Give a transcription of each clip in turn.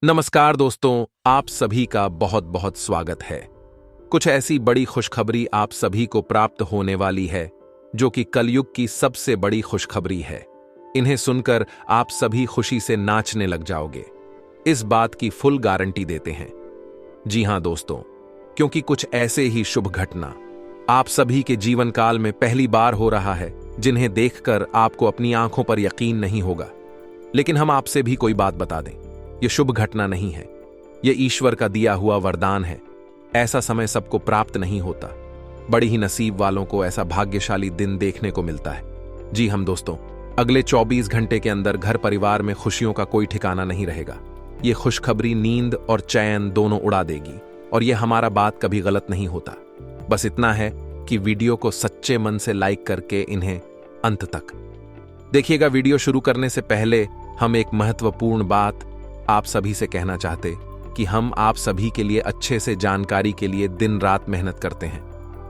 नमस्कार दोस्तों, आप सभी का बहुत बहुत स्वागत है। कुछ ऐसी बड़ी खुशखबरी आप सभी को प्राप्त होने वाली है जो कि कलयुग की सबसे बड़ी खुशखबरी है। इन्हें सुनकर आप सभी खुशी से नाचने लग जाओगे, इस बात की फुल गारंटी देते हैं। जी हां दोस्तों, क्योंकि कुछ ऐसे ही शुभ घटना आप सभी के जीवन काल में पहली बार हो रहा है जिन्हें देखकर आपको अपनी आंखों पर यकीन नहीं होगा। लेकिन हम आपसे भी कोई बात बता दें, यह शुभ घटना नहीं है, यह ईश्वर का दिया हुआ वरदान है। ऐसा समय सबको प्राप्त नहीं होता, बड़ी ही नसीब वालों को ऐसा भाग्यशाली दिन देखने को मिलता है। जी हम दोस्तों, अगले 24 घंटे के अंदर घर परिवार में खुशियों का कोई ठिकाना नहीं रहेगा। ये खुशखबरी नींद और चैन दोनों उड़ा देगी, और यह हमारा बात कभी गलत नहीं होता। बस इतना है कि वीडियो को सच्चे मन से लाइक करके इन्हें अंत तक देखिएगा। वीडियो शुरू करने से पहले हम एक महत्वपूर्ण बात आप सभी से कहना चाहते कि हम आप सभी के लिए अच्छे से जानकारी के लिए दिन रात मेहनत करते हैं।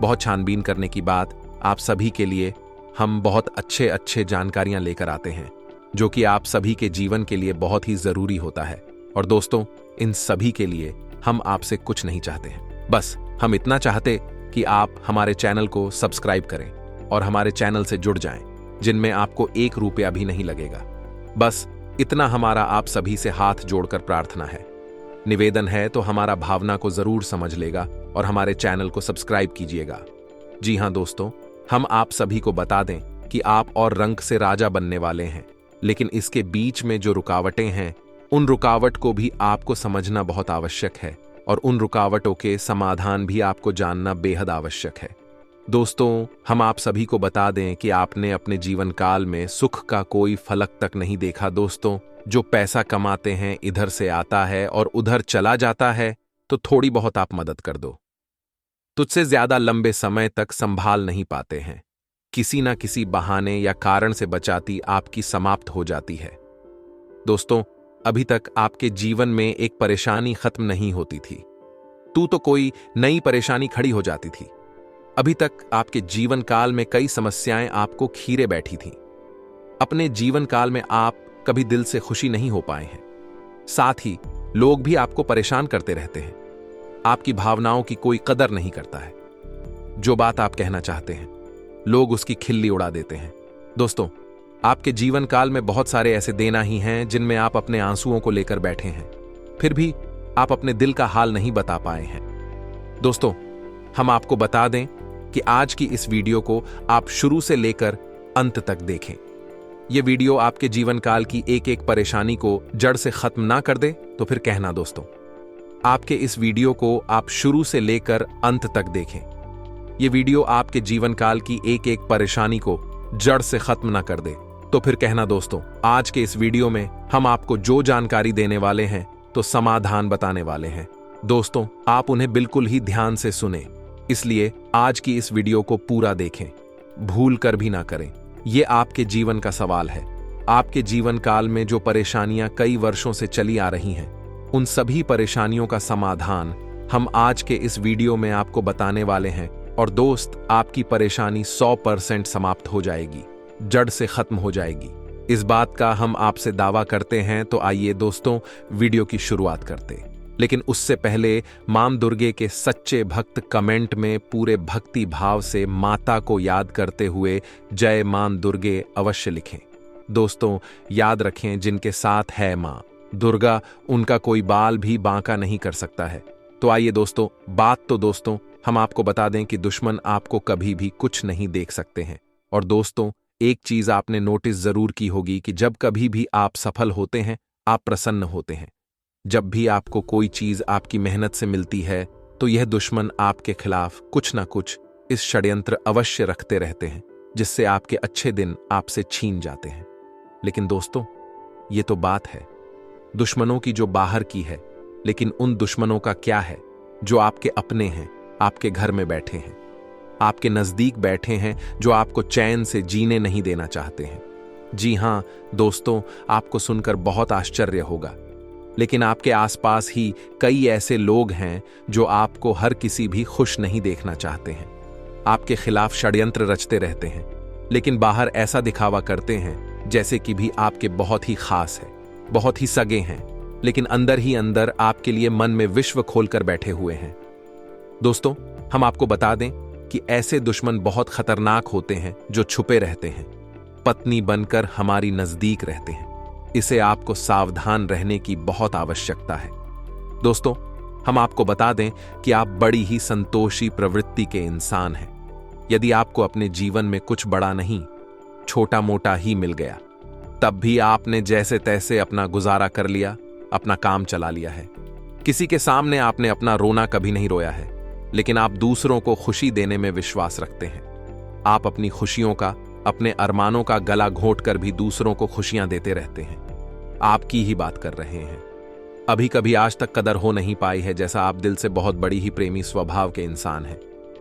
बहुत छानबीन करने की बात आप सभी के लिए हम बहुत अच्छे जानकारियां लेकर आते हैं जो कि आप सभी के जीवन के लिए बहुत ही जरूरी होता है। और दोस्तों, इन सभी के लिए हम आपसे कुछ नहीं चाहते हैं, बस हम इतना चाहते कि आप हमारे चैनल को सब्सक्राइब करें और हमारे चैनल से जुड़ जाएं, जिनमें आपको 1 रुपया भी नहीं लगेगा। बस इतना हमारा आप सभी से हाथ जोड़कर प्रार्थना है, निवेदन है, तो हमारा भावना को जरूर समझ लेगा और हमारे चैनल को सब्सक्राइब कीजिएगा। जी हां दोस्तों, हम आप सभी को बता दें कि आप और रंग से राजा बनने वाले हैं, लेकिन इसके बीच में जो रुकावटें हैं, उन रुकावट को भी आपको समझना बहुत आवश्यक है, और उन रुकावटों के समाधान भी आपको जानना बेहद आवश्यक है। दोस्तों, हम आप सभी को बता दें कि आपने अपने जीवन काल में सुख का कोई फलक तक नहीं देखा। दोस्तों, जो पैसा कमाते हैं इधर से आता है और उधर चला जाता है, तो थोड़ी बहुत आप मदद कर दो। तुझसे ज्यादा लंबे समय तक संभाल नहीं पाते हैं, किसी ना किसी बहाने या कारण से बचाती आपकी समाप्त हो जाती है। दोस्तों, अभी तक आपके जीवन में एक परेशानी खत्म नहीं होती थी, तू तो कोई नई परेशानी खड़ी हो जाती थी। अभी तक आपके जीवन काल में कई समस्याएं आपको खीरे बैठी थीं। अपने जीवन काल में आप कभी दिल से खुशी नहीं हो पाए हैं, साथ ही लोग भी आपको परेशान करते रहते हैं। आपकी भावनाओं की कोई कदर नहीं करता है। जो बात आप कहना चाहते हैं, लोग उसकी खिल्ली उड़ा देते हैं। दोस्तों, आपके जीवन काल में बहुत सारे ऐसे देना ही हैं जिनमें आप अपने आंसुओं को लेकर बैठे हैं, फिर भी आप अपने दिल का हाल नहीं बता पाए हैं। दोस्तों, हम आपको बता दें कि आज की इस वीडियो को आप शुरू से लेकर अंत तक देखें। यह वीडियो आपके जीवन काल की एक एक परेशानी को जड़ से खत्म ना कर दे तो फिर कहना। दोस्तों, आपके इस वीडियो को आप शुरू से लेकर अंत तक देखें। यह वीडियो आपके जीवन काल की एक एक परेशानी को जड़ से खत्म ना कर दे तो फिर कहना। दोस्तों, आज के इस वीडियो में हम आपको जो जानकारी देने वाले हैं तो समाधान बताने वाले हैं। दोस्तों, आप उन्हें बिल्कुल ही ध्यान से सुने, इसलिए आज की इस वीडियो को पूरा देखें, भूल कर भी ना करें। यह आपके जीवन का सवाल है। आपके जीवन काल में जो परेशानियां कई वर्षों से चली आ रही हैं, उन सभी परेशानियों का समाधान हम आज के इस वीडियो में आपको बताने वाले हैं। और दोस्त, आपकी परेशानी 100% समाप्त हो जाएगी, जड़ से खत्म हो जाएगी, इस बात का हम आपसे दावा करते हैं। तो आइए दोस्तों, वीडियो की शुरुआत करते। लेकिन उससे पहले मां दुर्गे के सच्चे भक्त कमेंट में पूरे भक्ति भाव से माता को याद करते हुए जय मां दुर्गे अवश्य लिखें। दोस्तों, याद रखें, जिनके साथ है मां दुर्गा, उनका कोई बाल भी बांका नहीं कर सकता है। तो आइए दोस्तों, दोस्तों हम आपको बता दें कि दुश्मन आपको कभी भी कुछ नहीं देख सकते हैं। और दोस्तों, एक चीज आपने नोटिस जरूर की होगी कि जब कभी भी आप सफल होते हैं, आप प्रसन्न होते हैं। जब भी आपको कोई चीज आपकी मेहनत से मिलती है, तो यह दुश्मन आपके खिलाफ कुछ ना कुछ इस षड्यंत्र अवश्य रखते रहते हैं, जिससे आपके अच्छे दिन आपसे छीन जाते हैं। लेकिन दोस्तों, ये तो बात है दुश्मनों की जो बाहर की है, लेकिन उन दुश्मनों का क्या है जो आपके अपने हैं, आपके घर में बैठे हैं, आपके नजदीक बैठे हैं, जो आपको चैन से जीने नहीं देना चाहते हैं। जी हां दोस्तों, आपको सुनकर बहुत आश्चर्य होगा, लेकिन आपके आसपास ही कई ऐसे लोग हैं जो आपको हर किसी भी खुश नहीं देखना चाहते हैं, आपके खिलाफ षड्यंत्र रचते रहते हैं, लेकिन बाहर ऐसा दिखावा करते हैं जैसे कि भी आपके बहुत ही खास है, बहुत ही सगे हैं, लेकिन अंदर ही अंदर आपके लिए मन में विश्व खोलकर बैठे हुए हैं। दोस्तों, हम आपको बता दें कि ऐसे दुश्मन बहुत खतरनाक होते हैं जो छुपे रहते हैं, पत्नी बनकर हमारी नजदीक रहते हैं। इसे आपको सावधान रहने की बहुत आवश्यकता है। दोस्तों, हम आपको बता दें कि आप बड़ी ही संतोषी प्रवृत्ति के इंसान हैं। यदि आपको अपने जीवन में कुछ बड़ा नहीं, छोटा मोटा ही मिल गया, तब भी आपने जैसे तैसे अपना गुजारा कर लिया, अपना काम चला लिया है। किसी के सामने आपने अपना रोना कभी नहीं रोया है, लेकिन आप दूसरों को खुशी देने में विश्वास रखते हैं। आप अपनी खुशियों का, अपने अरमानों का गला घोंट कर भी दूसरों को खुशियां देते रहते हैं। आपकी ही बात कर रहे हैं। अभी कभी आज तक कदर हो नहीं पाई है, जैसा आप दिल से बहुत बड़ी ही प्रेमी स्वभाव के इंसान हैं,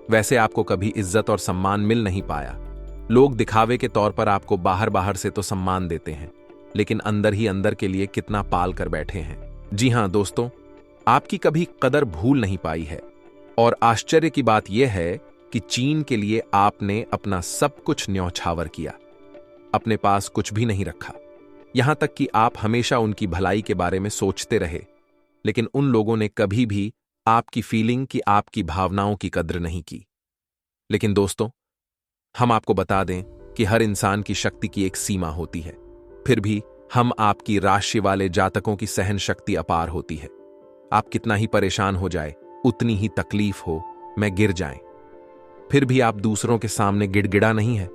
वैसे आपको कभी इज्जत और सम्मान मिल नहीं पाया। लोग दिखावे के तौर पर आपको बाहर बाहर से तो सम्मान देते हैं, लेकिन अंदर ही अंदर के लिए कितना पाल कर बैठे हैं। जी हां दोस्तों, आपकी कभी कदर भूल नहीं पाई है। और आश्चर्य की बात यह है कि चीन के लिए आपने अपना सब कुछ न्यौछावर किया, अपने पास कुछ भी नहीं रखा। यहां तक कि आप हमेशा उनकी भलाई के बारे में सोचते रहे, लेकिन उन लोगों ने कभी भी आपकी फीलिंग की, आपकी भावनाओं की कद्र नहीं की। लेकिन दोस्तों, हम आपको बता दें कि हर इंसान की शक्ति की एक सीमा होती है। फिर भी हम आपकी राशि वाले जातकों की सहन शक्ति अपार होती है। आप कितना ही परेशान हो जाए, उतनी ही तकलीफ हो, मैं गिर जाएं, फिर भी आप दूसरों के सामने गिड़गिड़ा नहीं है,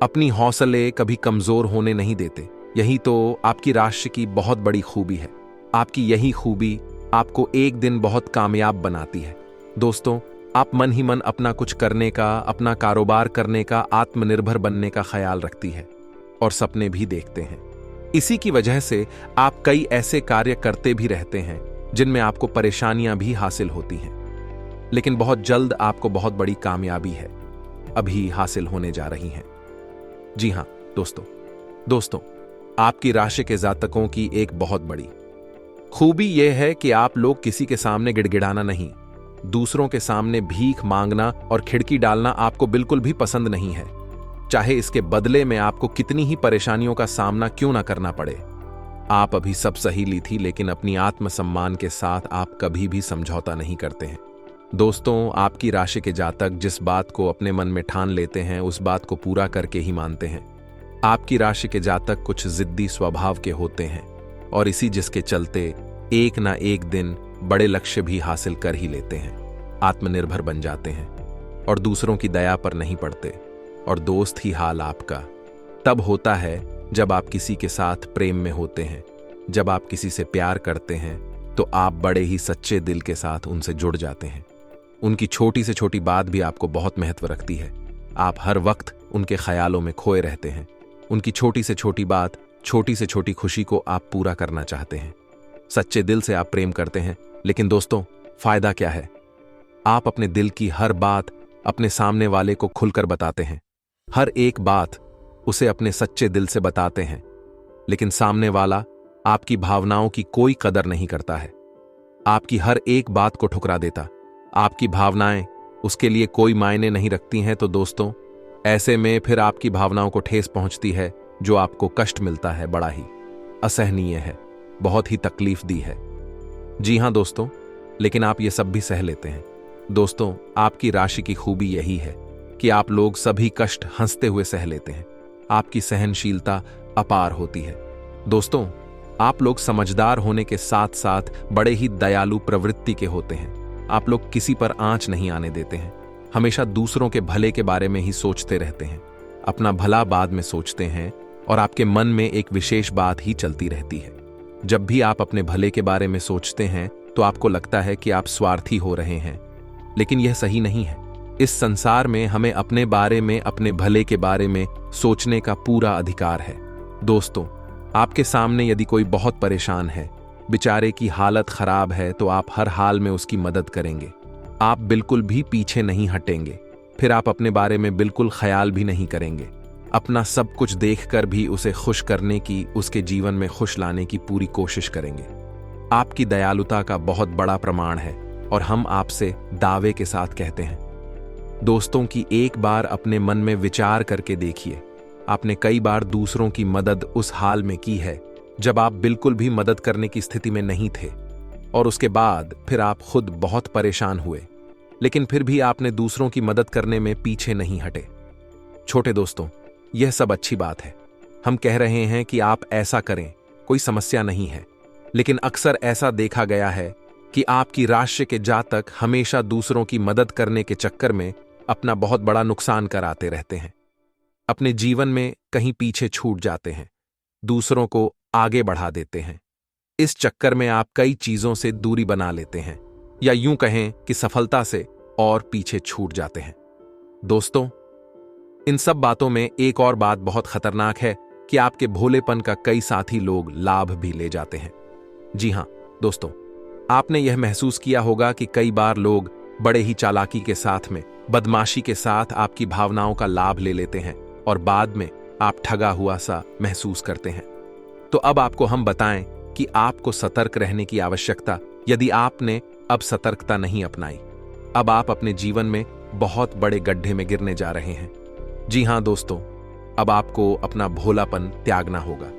अपनी हौसले कभी कमजोर होने नहीं देते। यही तो आपकी राशि की बहुत बड़ी खूबी है। आपकी यही खूबी आपको एक दिन बहुत कामयाब बनाती है। दोस्तों, आप मन ही मन अपना कुछ करने का, अपना कारोबार करने का, आत्मनिर्भर बनने का ख्याल रखती है और सपने भी देखते हैं। इसी की वजह से आप कई ऐसे कार्य करते भी रहते हैं जिनमें आपको परेशानियां भी हासिल होती हैं, लेकिन बहुत जल्द आपको बहुत बड़ी कामयाबी है अभी हासिल होने जा रही हैं। जी हां दोस्तों, आपकी राशि के जातकों की एक बहुत बड़ी खूबी यह है कि आप लोग किसी के सामने गिड़गिड़ाना नहीं, दूसरों के सामने भीख मांगना और खिड़की डालना आपको बिल्कुल भी पसंद नहीं है, चाहे इसके बदले में आपको कितनी ही परेशानियों का सामना क्यों ना करना पड़े। आप अभी सब सही ली थी, लेकिन अपनी आत्मसम्मान के साथ आप कभी भी समझौता नहीं करते हैं। दोस्तों, आपकी राशि के जातक जिस बात को अपने मन में ठान लेते हैं, उस बात को पूरा करके ही मानते हैं। आपकी राशि के जातक कुछ जिद्दी स्वभाव के होते हैं और इसी जिसके चलते एक ना एक दिन बड़े लक्ष्य भी हासिल कर ही लेते हैं, आत्मनिर्भर बन जाते हैं और दूसरों की दया पर नहीं पड़ते। और दोस्त ही हाल आपका तब होता है जब आप किसी के साथ प्रेम में होते हैं, जब आप किसी से प्यार करते हैं तो आप बड़े ही सच्चे दिल के साथ उनसे जुड़ जाते हैं। उनकी छोटी से छोटी बात भी आपको बहुत महत्व रखती है। आप हर वक्त उनके ख्यालों में खोए रहते हैं। उनकी छोटी से छोटी बात, छोटी से छोटी खुशी को आप पूरा करना चाहते हैं। सच्चे दिल से आप प्रेम करते हैं, लेकिन दोस्तों, फायदा क्या है? आप अपने दिल की हर बात अपने सामने वाले को खुलकर बताते हैं, हर एक बात उसे अपने सच्चे दिल से बताते हैं, लेकिन सामने वाला आपकी भावनाओं की कोई कदर नहीं करता है, आपकी हर एक बात को ठुकरा देता। आपकी भावनाएं उसके लिए कोई मायने नहीं रखती हैं। तो दोस्तों, ऐसे में फिर आपकी भावनाओं को ठेस पहुंचती है, जो आपको कष्ट मिलता है, बड़ा ही असहनीय है, बहुत ही तकलीफ दी है। जी हां दोस्तों, लेकिन आप ये सब भी सह लेते हैं। दोस्तों, आपकी राशि की खूबी यही है कि आप लोग सभी कष्ट हंसते हुए सह लेते हैं। आपकी सहनशीलता अपार होती है। दोस्तों, आप लोग समझदार होने के साथ साथ बड़े ही दयालु प्रवृत्ति के होते हैं। आप लोग किसी पर आंच नहीं आने देते हैं, हमेशा दूसरों के भले के बारे में ही सोचते रहते हैं, अपना भला बाद में सोचते हैं और आपके मन में एक विशेष बात ही चलती रहती है। जब भी आप अपने भले के बारे में सोचते हैं तो आपको लगता है कि आप स्वार्थी हो रहे हैं, लेकिन यह सही नहीं है। इस संसार में हमें अपने बारे में, अपने भले के बारे में सोचने का पूरा अधिकार है। दोस्तों, आपके सामने यदि कोई बहुत परेशान है, बेचारे की हालत खराब है, तो आप हर हाल में उसकी मदद करेंगे। आप बिल्कुल भी पीछे नहीं हटेंगे। फिर आप अपने बारे में बिल्कुल ख्याल भी नहीं करेंगे। अपना सब कुछ देखकर भी उसे खुश करने की, उसके जीवन में खुश लाने की पूरी कोशिश करेंगे। आपकी दयालुता का बहुत बड़ा प्रमाण है और हम आपसे दावे के साथ कहते हैं। दोस्तों की एक बार अपने मन में विचार करके देखिए, आपने कई बार दूसरों की मदद उस हाल में की है जब आप बिल्कुल भी मदद करने की स्थिति में नहीं थे, और उसके बाद फिर आप खुद बहुत परेशान हुए, लेकिन फिर भी आपने दूसरों की मदद करने में पीछे नहीं हटे। छोटे दोस्तों, यह सब अच्छी बात है। हम कह रहे हैं कि आप ऐसा करें, कोई समस्या नहीं है, लेकिन अक्सर ऐसा देखा गया है कि आपकी राशि के जातक हमेशा दूसरों की मदद करने के चक्कर में अपना बहुत बड़ा नुकसान कराते रहते हैं। अपने जीवन में कहीं पीछे छूट जाते हैं, दूसरों को आगे बढ़ा देते हैं। इस चक्कर में आप कई चीजों से दूरी बना लेते हैं, या यूं कहें कि सफलता से और पीछे छूट जाते हैं। दोस्तों, इन सब बातों में एक और बात बहुत खतरनाक है कि आपके भोलेपन का कई साथी लोग लाभ भी ले जाते हैं। जी हां दोस्तों, आपने यह महसूस किया होगा कि कई बार लोग बड़े ही चालाकी के साथ में, बदमाशी के साथ आपकी भावनाओं का लाभ ले लेते हैं और बाद में आप ठगा हुआ सा महसूस करते हैं। तो अब आपको हम बताएं कि आपको सतर्क रहने की आवश्यकता, यदि आपने अब सतर्कता नहीं अपनाई, अब आप अपने जीवन में बहुत बड़े गड्ढे में गिरने जा रहे हैं। जी हां दोस्तों, अब आपको अपना भोलापन त्यागना होगा।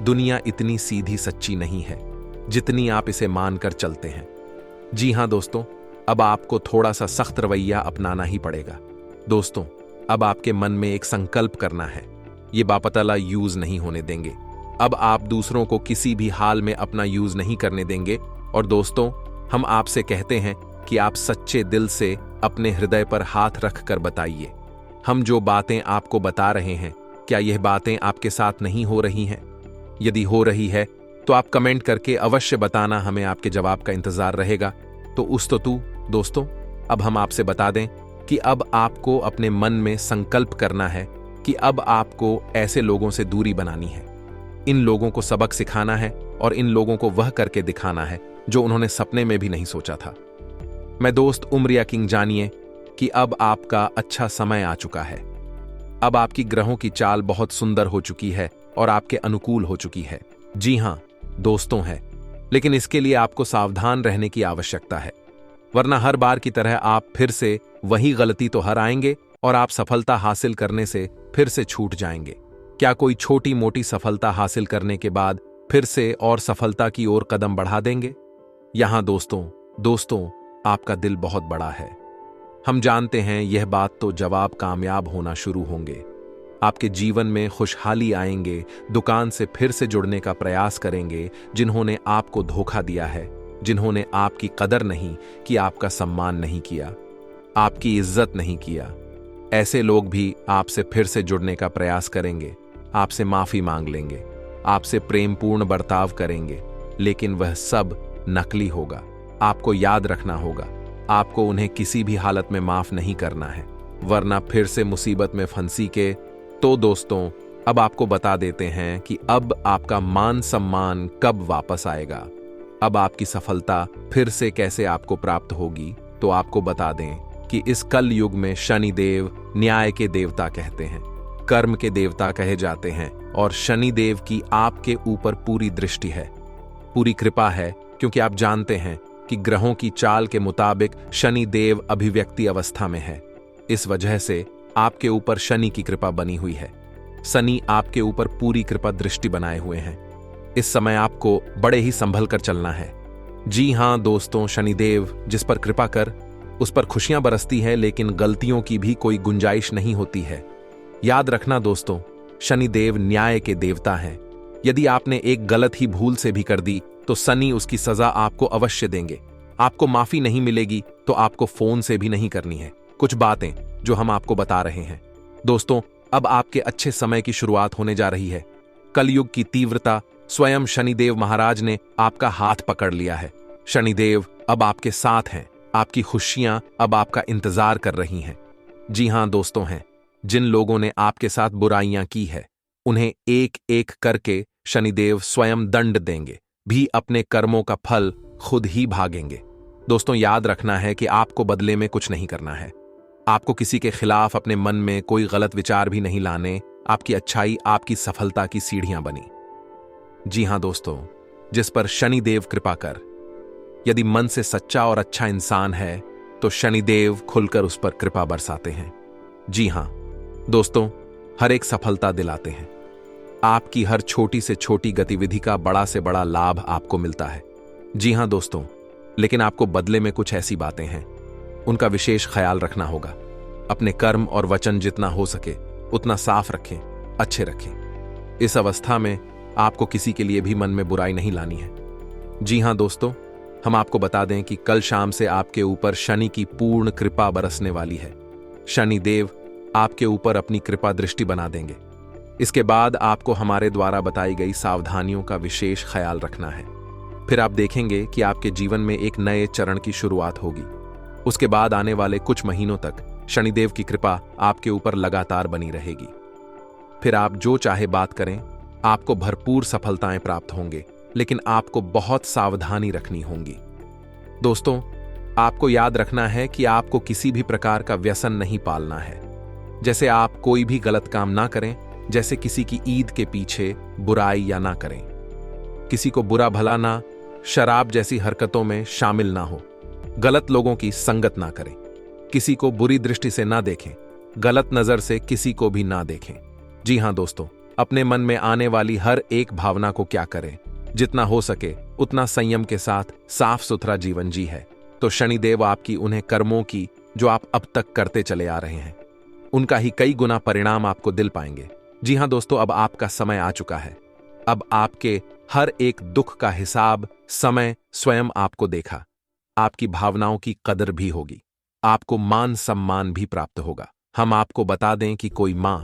दुनिया इतनी सीधी सच्ची नहीं है जितनी आप इसे मानकर चलते हैं। जी हां दोस्तों, अब आपको थोड़ा सा सख्त रवैया अपनाना ही पड़ेगा। दोस्तों, अब आपके मन में एक संकल्प करना है, ये बापतला यूज नहीं होने देंगे। अब आप दूसरों को किसी भी हाल में अपना यूज नहीं करने देंगे। और दोस्तों, हम आपसे कहते हैं कि आप सच्चे दिल से अपने हृदय पर हाथ रखकर बताइए, हम जो बातें आपको बता रहे हैं, क्या यह बातें आपके साथ नहीं हो रही हैं? यदि हो रही है तो आप कमेंट करके अवश्य बताना, हमें आपके जवाब का इंतजार रहेगा। तो दोस्तों, अब हम आपसे बता दें कि अब आपको अपने मन में संकल्प करना है कि अब आपको ऐसे लोगों से दूरी बनानी है। इन लोगों को सबक सिखाना है और इन लोगों को वह करके दिखाना है जो उन्होंने सपने में भी नहीं सोचा था। मैं दोस्त उमरिया किंग, जानिए कि अब आपका अच्छा समय आ चुका है। अब आपकी ग्रहों की चाल बहुत सुंदर हो चुकी है और आपके अनुकूल हो चुकी है। जी हां दोस्तों है, लेकिन इसके लिए आपको सावधान रहने की आवश्यकता है, वरना हर बार की तरह आप फिर से वही गलती तो हर आएंगे और आप सफलता हासिल करने से फिर से छूट जाएंगे। क्या कोई छोटी मोटी सफलता हासिल करने के बाद फिर से और सफलता की ओर कदम बढ़ा देंगे? यहां दोस्तों, आपका दिल बहुत बड़ा है। हम जानते हैं यह बात तो जब आप कामयाब होना शुरू होंगे, आपके जीवन में खुशहाली आएंगे, दुकान से फिर से जुड़ने का प्रयास करेंगे। जिन्होंने आपको धोखा दिया है, जिन्होंने आपकी कदर नहीं की, आपका सम्मान नहीं किया, आपकी इज्जत नहीं किया, ऐसे लोग भी आपसे फिर से जुड़ने का प्रयास करेंगे, आपसे माफी मांग लेंगे, आपसे प्रेमपूर्ण बर्ताव करेंगे, लेकिन वह सब नकली होगा। आपको याद रखना होगा, आपको उन्हें किसी भी हालत में माफ नहीं करना है, वरना फिर से मुसीबत में फंसी के। तो दोस्तों, अब आपको बता देते हैं कि अब आपका मान सम्मान कब वापस आएगा, अब आपकी सफलता फिर से कैसे आपको प्राप्त होगी। तो आपको बता दें कि इस कल युग में शनिदेव न्याय के देवता कहते हैं, कर्म के देवता कहे जाते हैं, और शनिदेव की आपके ऊपर पूरी दृष्टि है, पूरी कृपा है, क्योंकि आप जानते हैं कि ग्रहों की चाल के मुताबिक शनि देव अभिव्यक्ति अवस्था में है। इस वजह से आपके ऊपर शनि की कृपा बनी हुई है। शनि आपके ऊपर पूरी कृपा दृष्टि बनाए हुए हैं। इस समय आपको बड़े ही संभल कर चलना है। जी हां दोस्तों, शनिदेव जिस पर कृपा कर उस पर खुशियां बरसती है, लेकिन गलतियों की भी कोई गुंजाइश नहीं होती है। याद रखना दोस्तों, शनिदेव न्याय के देवता हैं। यदि आपने एक गलत ही भूल से भी कर दी तो शनि उसकी सजा आपको अवश्य देंगे। आपको माफी नहीं मिलेगी तो आपको फोन से भी नहीं करनी है। कुछ बातें जो हम आपको बता रहे हैं। दोस्तों, अब आपके अच्छे समय की शुरुआत होने जा रही है। कलयुग की तीव्रता, स्वयं शनिदेव महाराज ने आपका हाथ पकड़ लिया है। शनिदेव अब आपके साथ हैं, आपकी खुशियां अब आपका इंतजार कर रही हैं। जी हां दोस्तों हैं, जिन लोगों ने आपके साथ बुराइयां की है, उन्हें एक एक करके शनिदेव स्वयं दंड देंगे, भी अपने कर्मों का फल खुद ही भागेंगे। दोस्तों, याद रखना है कि आपको बदले में कुछ नहीं करना है। आपको किसी के खिलाफ अपने मन में कोई गलत विचार भी नहीं लाने। आपकी अच्छाई आपकी सफलता की सीढ़ियां बनी। जी हां दोस्तों, जिस पर शनिदेव कृपा कर, यदि मन से सच्चा और अच्छा इंसान है तो शनिदेव खुलकर उस पर कृपा बरसाते हैं। जी हां दोस्तों, हर एक सफलता दिलाते हैं। आपकी हर छोटी से छोटी गतिविधि का बड़ा से बड़ा लाभ आपको मिलता है। जी हां दोस्तों, लेकिन आपको बदले में कुछ ऐसी बातें हैं, उनका विशेष ख्याल रखना होगा। अपने कर्म और वचन जितना हो सके उतना साफ रखें, अच्छे रखें। इस अवस्था में आपको किसी के लिए भी मन में बुराई नहीं लानी है। जी हां दोस्तों, हम आपको बता दें कि कल शाम से आपके ऊपर शनि की पूर्ण कृपा बरसने वाली है। शनि देव आपके ऊपर अपनी कृपा दृष्टि बना देंगे। इसके बाद आपको हमारे द्वारा बताई गई सावधानियों का विशेष ख्याल रखना है। फिर आप देखेंगे कि आपके जीवन में एक नए चरण की शुरुआत होगी। उसके बाद आने वाले कुछ महीनों तक शनिदेव की कृपा आपके ऊपर लगातार बनी रहेगी। फिर आप जो चाहे बात करें, आपको भरपूर सफलताएं प्राप्त होंगे, लेकिन आपको बहुत सावधानी रखनी होगी। दोस्तों, आपको याद रखना है कि आपको किसी भी प्रकार का व्यसन नहीं पालना है। जैसे आप कोई भी गलत काम ना करें, जैसे किसी की ईद के पीछे बुराई या ना करें, किसी को बुरा भला ना, शराब जैसी हरकतों में शामिल ना हो, गलत लोगों की संगत ना करें, किसी को बुरी दृष्टि से ना देखें, गलत नजर से किसी को भी ना देखें। जी हां दोस्तों, अपने मन में आने वाली हर एक भावना को क्या करें, जितना हो सके उतना संयम के साथ साफ सुथरा जीवन जी है, तो शनिदेव आपकी उन्हें कर्मों की जो आप अब तक करते चले आ रहे हैं, उनका ही कई गुना परिणाम आपको दिल पाएंगे। जी हां दोस्तों, अब आपका समय आ चुका है। अब आपके हर एक दुख का हिसाब समय स्वयं आपको देखा। आपकी भावनाओं की कदर भी होगी, आपको मान सम्मान भी प्राप्त होगा। हम आपको बता दें कि कोई मां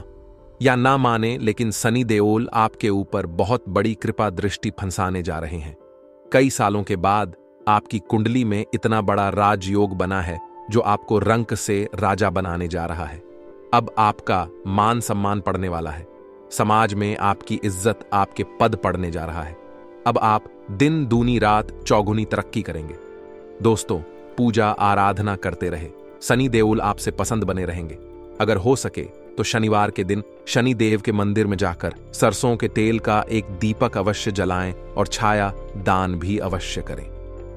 या ना माने, लेकिन शनि देओल आपके ऊपर बहुत बड़ी कृपा दृष्टि फंसाने जा रहे हैं। कई सालों के बाद आपकी कुंडली में इतना बड़ा राजयोग बना है जो आपको रंक से राजा बनाने जा रहा है। अब आपका मान सम्मान पड़ने वाला है, समाज में आपकी इज्जत, आपके पद पड़ने जा रहा है। अब आप दिन दूनी रात चौगुनी तरक्की करेंगे। दोस्तों, पूजा आराधना करते रहे, शनि देओल आपसे पसंद बने रहेंगे। अगर हो सके तो शनिवार के दिन शनि देव के मंदिर में जाकर सरसों के तेल का एक दीपक अवश्य जलाएं और छाया दान भी अवश्य करें।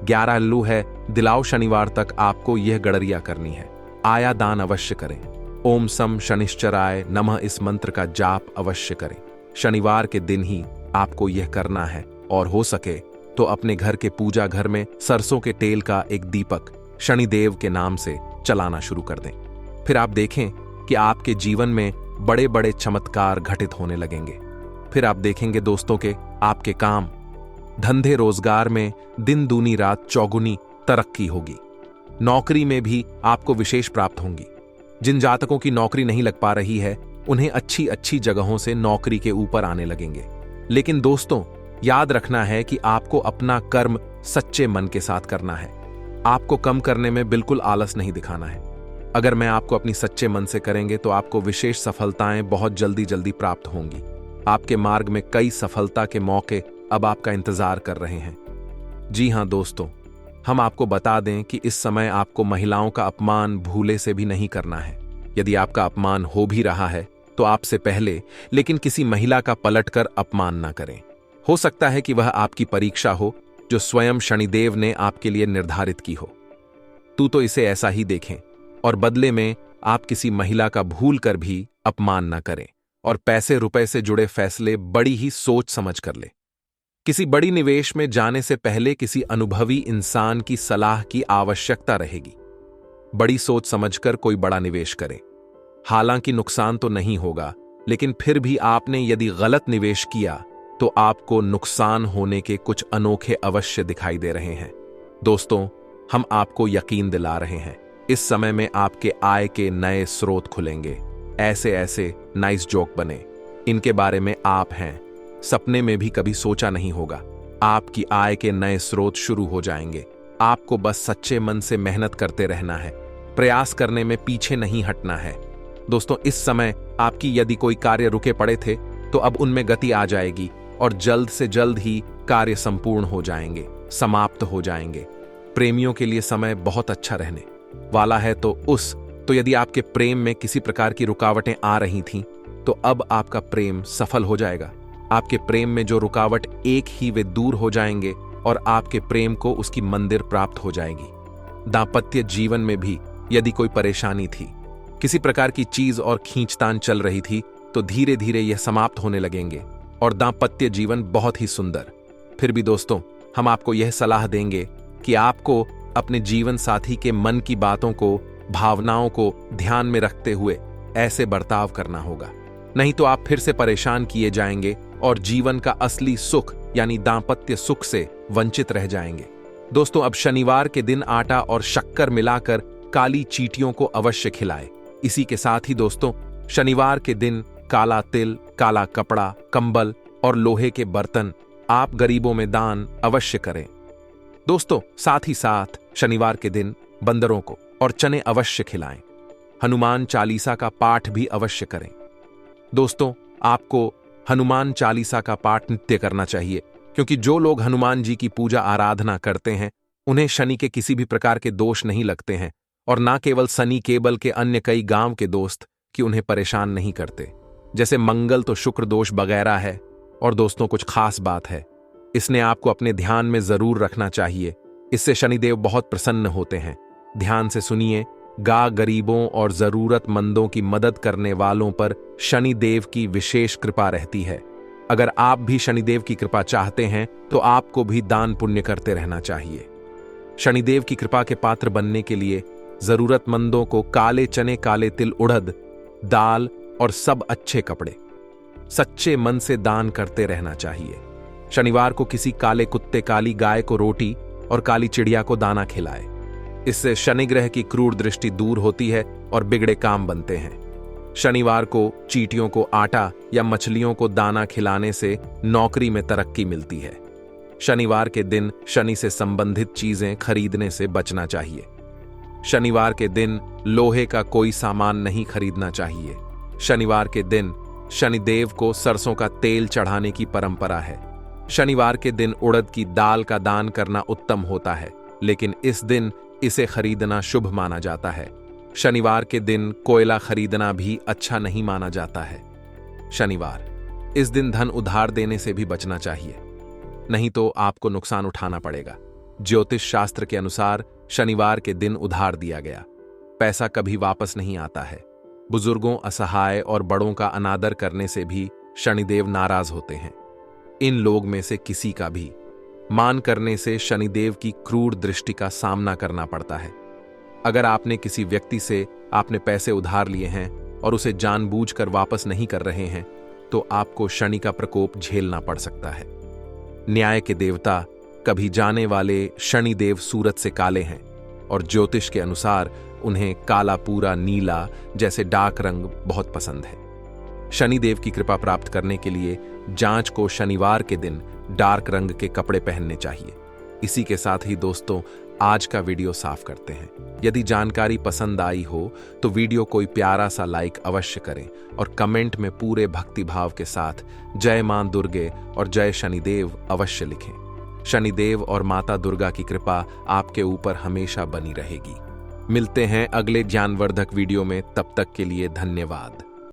11 लू है, दिलाओ शनिवार तक आपको यह गड़रिया करनी है। आया दान अवश्य करें। ओम सम शनिश्चराय नमः इस मंत्र का जाप अवश्य करें। शनिवार के दिन ही आपको यह करना है, और हो सके तो अपने घर के पूजा घर में सरसों के तेल का एक दीपक शनिदेव के नाम से चलाना शुरू कर दें। फिर आप देखें कि आपके जीवन में बड़े बड़े चमत्कार घटित होने लगेंगे। फिर आप देखेंगे दोस्तों के आपके काम धंधे रोजगार में दिन दूनी रात चौगुनी तरक्की होगी। नौकरी में भी आपको विशेष प्राप्त होंगी। जिन जातकों की नौकरी नहीं लग पा रही है, उन्हें अच्छी अच्छी जगहों से नौकरी के ऊपर आने लगेंगे। लेकिन दोस्तों, याद रखना है कि आपको अपना कर्म सच्चे मन के साथ करना है। आपको कम करने में बिल्कुल आलस नहीं दिखाना है। अगर मैं आपको अपनी सच्चे मन से करेंगे तो आपको विशेष सफलताएं बहुत जल्दी जल्दी प्राप्त होंगी। आपके मार्ग में कई सफलता के मौके अब आपका इंतजार कर रहे हैं। जी हां दोस्तों, हम आपको बता दें कि इस समय आपको महिलाओं का अपमान भूले से भी नहीं करना है। यदि आपका अपमान हो भी रहा है तो आपसे पहले लेकिन किसी महिला का पलटकर अपमान ना करें। हो सकता है कि वह आपकी परीक्षा हो जो स्वयं शनिदेव ने आपके लिए निर्धारित की हो। तू तो इसे ऐसा ही देखें, और बदले में आप किसी महिला का भूल कर भी अपमान न करें, और पैसे रुपए से जुड़े फैसले बड़ी ही सोच समझ कर ले। किसी बड़ी निवेश में जाने से पहले किसी अनुभवी इंसान की सलाह की आवश्यकता रहेगी। बड़ी सोच समझकर कोई बड़ा निवेश करें। हालांकि नुकसान तो नहीं होगा, लेकिन फिर भी आपने यदि गलत निवेश किया तो आपको नुकसान होने के कुछ अनोखे अवश्य दिखाई दे रहे हैं। दोस्तों, हम आपको यकीन दिला रहे हैं, इस समय में आपके आय के नए स्रोत खुलेंगे। ऐसे ऐसे नाइस जोक बने, इनके बारे में आप हैं सपने में भी कभी सोचा नहीं होगा। आपकी आय के नए स्रोत शुरू हो जाएंगे। आपको बस सच्चे मन से मेहनत करते रहना है, प्रयास करने में पीछे नहीं हटना है। दोस्तों, इस समय आपकी यदि कोई कार्य रुके पड़े थे तो अब उनमें गति आ जाएगी और जल्द से जल्द ही कार्य संपूर्ण हो जाएंगे, समाप्त हो जाएंगे। प्रेमियों के लिए समय बहुत अच्छा रहने वाला है। तो यदि आपके प्रेम में किसी प्रकार की रुकावटें आ रही थीं, तो अब आपका प्रेम सफल हो जाएगा। आपके प्रेम में जो रुकावट एक ही वे दूर हो जाएंगे और आपके प्रेम को उसकी मंदिर प्राप्त हो जाएगी। दांपत्य जीवन में भी यदि कोई परेशानी थी, किसी प्रकार की चीज और खींचतान चल रही थी, तो धीरे धीरे यह समाप्त होने लगेंगे। और दाम्पत्य जीवन बहुत ही सुंदर। फिर भी दोस्तों, हम आपको यह सलाह देंगे कि आपको अपने जीवन साथी के मन की बातों को, भावनाओं को ध्यान में रखते हुए ऐसे बर्ताव करना होगा, नहीं तो आप फिर से परेशान किए जाएंगे और जीवन का असली सुख यानी दाम्पत्य सुख से वंचित रह जाएंगे। दोस्तों, अब शनिवार के दिन आटा और शक्कर मिलाकर काली चींटियों को अवश्य खिलाएं। इसी के साथ ही दोस्तों, शनिवार के दिन काला तिल, काला कपड़ा, कंबल और लोहे के बर्तन आप गरीबों में दान अवश्य करें। दोस्तों, साथ ही साथ शनिवार के दिन बंदरों को और चने अवश्य खिलाएं। हनुमान चालीसा का पाठ भी अवश्य करें। दोस्तों, आपको हनुमान चालीसा का पाठ नित्य करना चाहिए, क्योंकि जो लोग हनुमान जी की पूजा आराधना करते हैं उन्हें शनि के किसी भी प्रकार के दोष नहीं लगते हैं, और ना केवल शनि केबल के अन्य कई गांव के दोस्त कि उन्हें परेशान नहीं करते। जैसे मंगल तो शुक्र दोष वगैरह है। और दोस्तों, कुछ खास बात है, इसने आपको अपने ध्यान में जरूर रखना चाहिए। इससे शनिदेव बहुत प्रसन्न होते हैं। ध्यान से सुनिए। गरीबों और जरूरतमंदों की मदद करने वालों पर शनिदेव की विशेष कृपा रहती है। अगर आप भी शनिदेव की कृपा चाहते हैं तो आपको भी दान पुण्य करते रहना चाहिए। शनिदेव की कृपा के पात्र बनने के लिए जरूरतमंदों को काले चने, काले तिल, उड़द दाल और सब अच्छे कपड़े सच्चे मन से दान करते रहना चाहिए। शनिवार को किसी काले कुत्ते, काली गाय को रोटी और काली चिड़िया को दाना खिलाए। इससे शनि ग्रह की क्रूर दृष्टि दूर होती है और बिगड़े काम बनते हैं। शनिवार को चींटियों को आटा या मछलियों को दाना खिलाने से नौकरी में तरक्की मिलती है। शनिवार के दिन शनि से संबंधित चीजें खरीदने से बचना चाहिए। शनिवार के दिन लोहे का कोई सामान नहीं खरीदना चाहिए। शनिवार के दिन शनिदेव को सरसों का तेल चढ़ाने की परंपरा है। शनिवार के दिन उड़द की दाल का दान करना उत्तम होता है, लेकिन इस दिन इसे खरीदना शुभ माना जाता है। शनिवार के दिन कोयला खरीदना भी अच्छा नहीं माना जाता है। शनिवार, इस दिन धन उधार देने से भी बचना चाहिए, नहीं तो आपको नुकसान उठाना पड़ेगा। ज्योतिष शास्त्र के अनुसार शनिवार के दिन उधार दिया गया पैसा कभी वापस नहीं आता है। बुजुर्गों, असहाय और बड़ों का अनादर करने से भी शनिदेव नाराज होते हैं। इन लोग में से किसी का भी मान करने से शनिदेव की क्रूर दृष्टि का सामना करना पड़ता है। अगर आपने किसी व्यक्ति से आपने पैसे उधार लिए हैं और उसे जानबूझकर वापस नहीं कर रहे हैं, तो आपको शनि का प्रकोप झेलना पड़ सकता है। न्याय के देवता कभी जाने वाले शनिदेव सूरज से काले हैं और ज्योतिष के अनुसार उन्हें काला, पूरा, नीला जैसे डार्क रंग बहुत पसंद है। शनिदेव की कृपा प्राप्त करने के लिए जांच को शनिवार के दिन डार्क रंग के कपड़े पहनने चाहिए। इसी के साथ ही दोस्तों, आज का वीडियो साफ करते हैं। यदि जानकारी पसंद आई हो तो वीडियो कोई प्यारा सा लाइक अवश्य करें और कमेंट में पूरे भक्तिभाव के साथ जय मां दुर्गे और जय शनिदेव अवश्य लिखें। शनिदेव और माता दुर्गा की कृपा आपके ऊपर हमेशा बनी रहेगी। मिलते हैं अगले ज्ञानवर्धक वीडियो में, तब तक के लिए धन्यवाद।